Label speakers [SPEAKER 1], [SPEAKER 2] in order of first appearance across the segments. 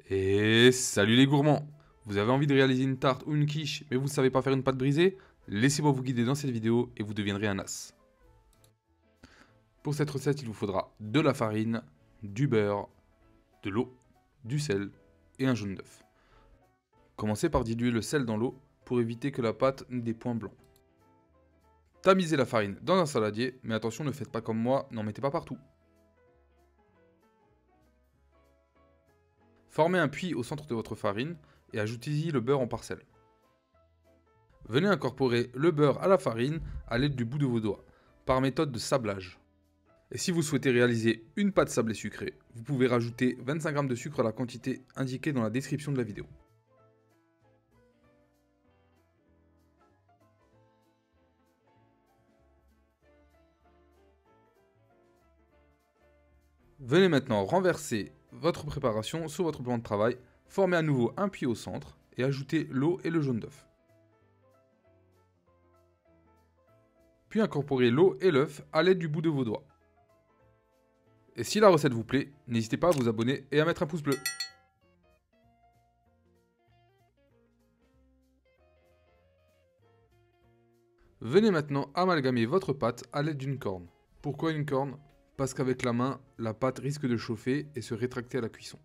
[SPEAKER 1] Et salut les gourmands! Vous avez envie de réaliser une tarte ou une quiche, mais vous ne savez pas faire une pâte brisée? Laissez-moi vous guider dans cette vidéo et vous deviendrez un as. Pour cette recette, il vous faudra de la farine, du beurre, de l'eau, du sel et un jaune d'œuf. Commencez par diluer le sel dans l'eau pour éviter que la pâte n'ait des points blancs. Tamisez la farine dans un saladier, mais attention, ne faites pas comme moi, n'en mettez pas partout. Formez un puits au centre de votre farine et ajoutez-y le beurre en parcelles. Venez incorporer le beurre à la farine à l'aide du bout de vos doigts, par méthode de sablage. Et si vous souhaitez réaliser une pâte sablée sucrée, vous pouvez rajouter 25 g de sucre à la quantité indiquée dans la description de la vidéo. Venez maintenant renverser votre préparation sur votre plan de travail, formez à nouveau un puits au centre et ajoutez l'eau et le jaune d'œuf. Puis incorporez l'eau et l'œuf à l'aide du bout de vos doigts. Et si la recette vous plaît, n'hésitez pas à vous abonner et à mettre un pouce bleu. Venez maintenant amalgamer votre pâte à l'aide d'une corne. Pourquoi une corne? Parce qu'avec la main, la pâte risque de chauffer et se rétracter à la cuisson.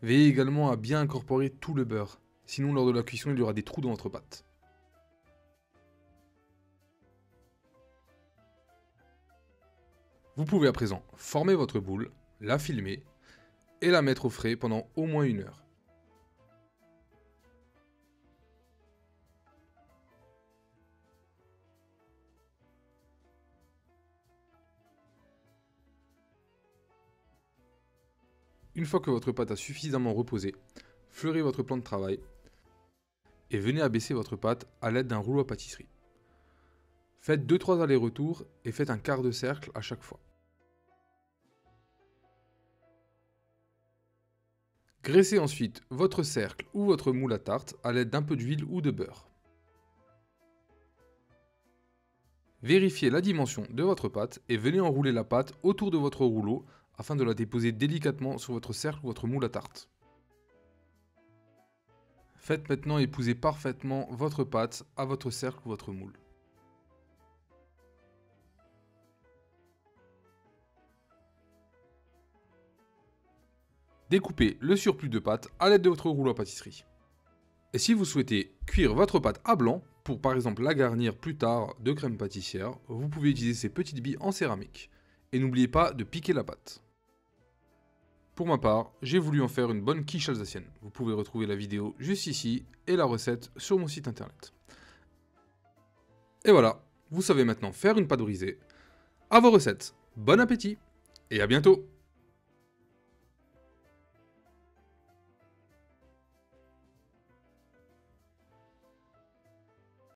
[SPEAKER 1] Veillez également à bien incorporer tout le beurre, sinon lors de la cuisson il y aura des trous dans votre pâte. Vous pouvez à présent former votre boule, la filmer et la mettre au frais pendant au moins 1 heure. Une fois que votre pâte a suffisamment reposé, fleurez votre plan de travail et venez abaisser votre pâte à l'aide d'un rouleau à pâtisserie. Faites 2-3 allers-retours et faites un quart de cercle à chaque fois. Graissez ensuite votre cercle ou votre moule à tarte à l'aide d'un peu d'huile ou de beurre. Vérifiez la dimension de votre pâte et venez enrouler la pâte autour de votre rouleau afin de la déposer délicatement sur votre cercle ou votre moule à tarte. Faites maintenant épouser parfaitement votre pâte à votre cercle ou votre moule. Découpez le surplus de pâte à l'aide de votre rouleau à pâtisserie. Et si vous souhaitez cuire votre pâte à blanc, pour par exemple la garnir plus tard de crème pâtissière, vous pouvez utiliser ces petites billes en céramique. Et n'oubliez pas de piquer la pâte. Pour ma part, j'ai voulu en faire une bonne quiche alsacienne. Vous pouvez retrouver la vidéo juste ici et la recette sur mon site internet. Et voilà, vous savez maintenant faire une pâte brisée. À vos recettes, bon appétit et à bientôt!